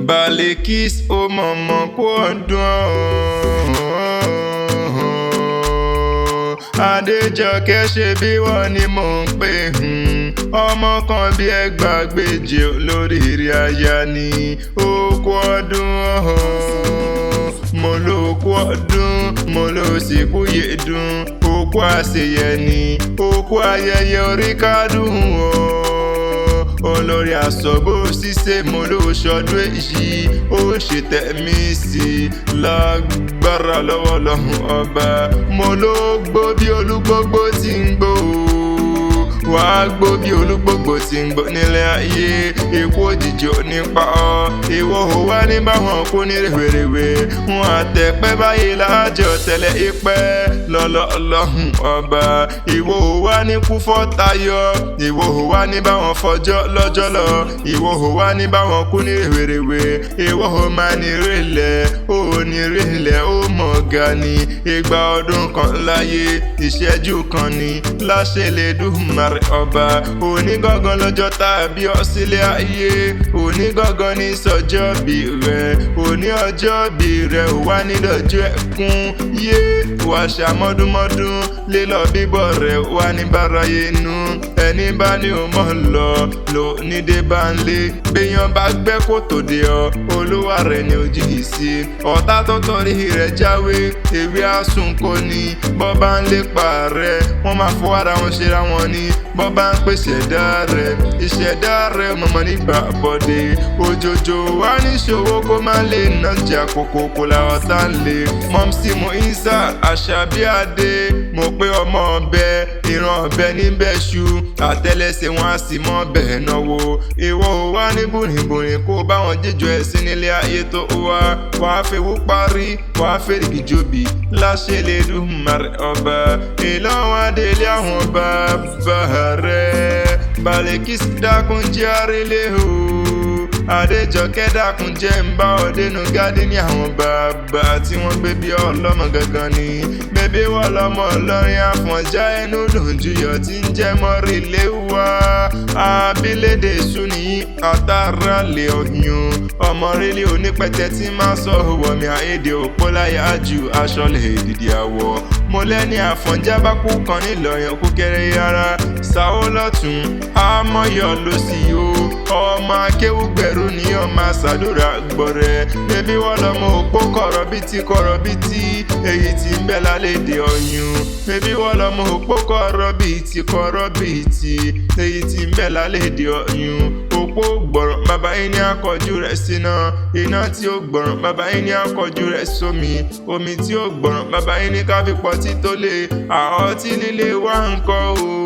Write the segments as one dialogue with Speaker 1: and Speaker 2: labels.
Speaker 1: Balikis ó mọ̀mọ́ kó ọdún Adéjọkẹ́ ṣe bí wọ́n ní mò ń pè ọmọ kan bí ẹgbàágbèje olóríire aya ní okú ọdún mo ló okú ọdún mo ló sì kú yèdùn okú àṣeyẹ ní okú ayẹyẹ orí kádùn olórí àsọ̀bó ṣíṣe mo ló ṣọdún èyí ó ṣe tẹ̀mí sí lágbára lọ́wọ́ lọ́hùn ọba mo ló gbó bí olúgbógbó tí ń gbó wàá gbó bí olúgbógbó tí ń gbó nílé ayé ikú òjijì ò ní pa ọ́ ìwọ ò wá ní báwọn kú ní rèwerèwe wọn àtẹ̀pẹ́ báyìí láàjọ tẹ́lẹ̀ ìpẹ́ lọ́lọ́lọ́hùn ọba ìwọ ò wá ní kú fọ́tayọ ìwọ ò wá ní báwọn fọjọ́ lọ́jọ́ lọ ìwọ ò wá ní báwọn kú ní rèwerèwe ìwọ ò máa ní rèlẹ̀ ó ní rèlẹ̀ ó mọ̀ ga ni ìgbà ọdún kan láyé ìṣẹ́jú kan ni láṣẹ lè dùnmàrè ọba onígangan lọ́jọ́ tàbí ọ̀sílẹ̀ ayé onígangan ní sọjọ́ bí rẹ̀ òní ọjọ́ bí rẹ̀ ò wá ní lọ́jọ́ ẹkún yé wà ṣàmọ́dúnmọ́dún lílọ bíbọ̀ rẹ̀ wá ní báráyé nú ẹni bá ní o mọ̀ lọ lò ní dé bá ń lé gbéyàn bá gbẹ́ kó tòde ọ olúwa rẹ̀ ni ó jìhì sí ọ̀tá tó torí rẹ̀ jáwé ewé àsùnkò ní bọ́ bá ń lépa rẹ̀ wọ́n máa fọ́ ara wọn ṣera wọn ní bọ́ bá ń pèsè ìṣẹ̀dá rẹ̀ mọ̀mọ́ nígbà bọ́dé òjòjò wá níṣòwò kó má lè nàjà kòkòkò làwọn tá ń lè mọ́mísí mo ìsà àṣàbí adé mo pé ọmọ ọbẹ̀ ìran ọbẹ̀ níbẹ̀ ṣu àtẹ́lẹsẹ̀ wọn á sì mọ́ bẹ́ẹ̀ náwó ìwọ ò wá ní bùrìnbùrìn kó báwọn jíjọ ẹ̀sìn nílé ayé tó wá wàá fewú parí wàá fèrèkì jóbi láṣẹ lè dùnmàrè ọba ìlọ́wọ́ adélé àwọn bàbá rẹ̀ Balikis dákun jẹ́ àrílé o Adéjọkẹ́ dákun jẹ́ ń bá ọ dénú gádí ní àwọn bàbá tí wọ́n gbé bí ọlọ́mọ gangan ni bébí wọ́n lọ́mọ Ìlọrin Àfọ̀njá ẹnu lòjúyọ̀ tí ń jẹ́ mọ́rìlé wá abílédè súnì àtàrà lè ọ̀yún ọmọ rélé onípẹ̀tẹ́ tí máa sọ wọ̀mí àyèdè òpó láyà jù aṣọ lè dìdì àwọ̀ mo lẹ́ni Àfọ̀njá bá kú kan nílọrin òkú kéré yára sáwó lọ́tún àmọ́yọ̀ ló sì yó ọmọ akéwùgbẹ̀rù ní ọmọ àṣàdúrà gbọ̀rẹ̀ bébí wọ́n lọ́mọ òpó kọ̀rọ̀bìtì èyí tí ń bẹ lálédè ọ̀yún bébí wọ́n lọ́mọ òpó kọ̀rọ̀bìtì èyí tí ń bẹ lálédè ọ̀yún òpó gbọ̀rọ̀ bàbá yín ní akọjú rẹ̀ síná iná tí ó gbọ̀rọ̀ bàbá yín ní akọjú rẹ̀ sómi omi tí ó gbọ̀rọ̀ bàbá yín ní káfípọ̀ tí tó lè àọ́ tí líle wá ń kọ́ o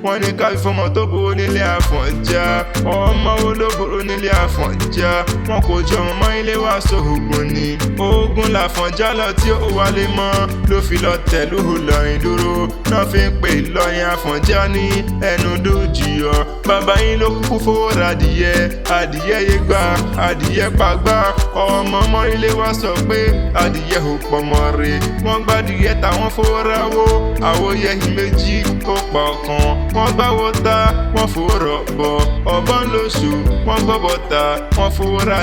Speaker 1: wọ́n ní ká fọmọ tó burú nílé Àfọ̀njá ọmọ wo ló burú nílé Àfọ̀njá wọn kò jọ ọmọ ilé wa sóògùn ni ogun l'Àfọ̀njá lọ tí ó wálé mọ́ ló fi lọ tẹ̀lú Ìlọrin dúró náà fi ń pè Ìlọrin Àfọ̀njá ní ẹnu dójìyọ bàbá yín ló kúkú fowó ra adìyẹ yé gbà adìyẹ pàgbà ọmọ ọmọ ilé wa sọ pé adìyẹ ò pọmọ rè wọ́n gbádìyẹ táwọn fowó ráwó àwòyẹ méjì ó pa ọ̀kan wọ́n gbáwó ta wọ́n fòrọ̀ bọ̀ ọ̀bọ̀n lóṣù wọ́n gbọ́bọ̀ ta wọ́n fòrọ̀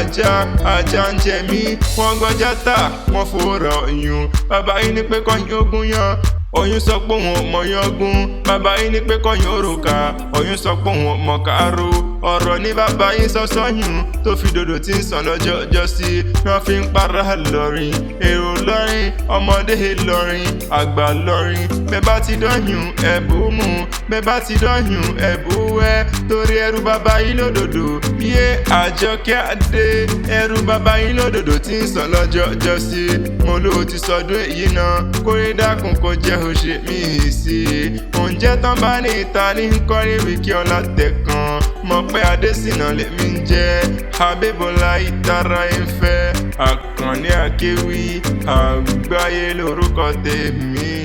Speaker 1: ajá ń jẹ mí wọ́n gbọ́jà ta wọ́n fòrọ̀ yún bàbá yín ní pé kọ́yìn ogún yan oyún sọ pé òun ò mọ yọgún bàbá yín ní pé kọ́yìn òrùka oyún sọ pé òun ò mọ kárò ọ̀rọ̀ ní bàbá yín sọ sọ́yún tó fi dòdò tí ń sàn lọ́jọ́ ọjọ́ sí wọ́n fi ń para Ìlọrin èrò Ìlọrin ọmọdé Ìlọrin àgbà Ìlọrin bẹ́ẹ̀ bá ti dọ́yún ẹ̀bù mú bẹ́ẹ̀ bá ti dọ́yún ẹ̀bù wẹ́ torí ẹrú bàbá yín lódòdó yé Àjọkẹ́ adé ẹrú bàbá yín lódòdó tí ń sàn lọ́jọ́ ọjọ́ sí mo ló ti sọdún èyí náà kórè dákun kó jẹ́ òṣè mí sí oúnjẹ tán bá ní ìta ní kọ́rí wíkí ọlá tẹ̀kan mọ̀ pé Adésínà lèmi ń jẹ́ Abíbọ́lá ìtara ìfẹ́ Akanni Akewi Agbaye lórúkọ tèmi.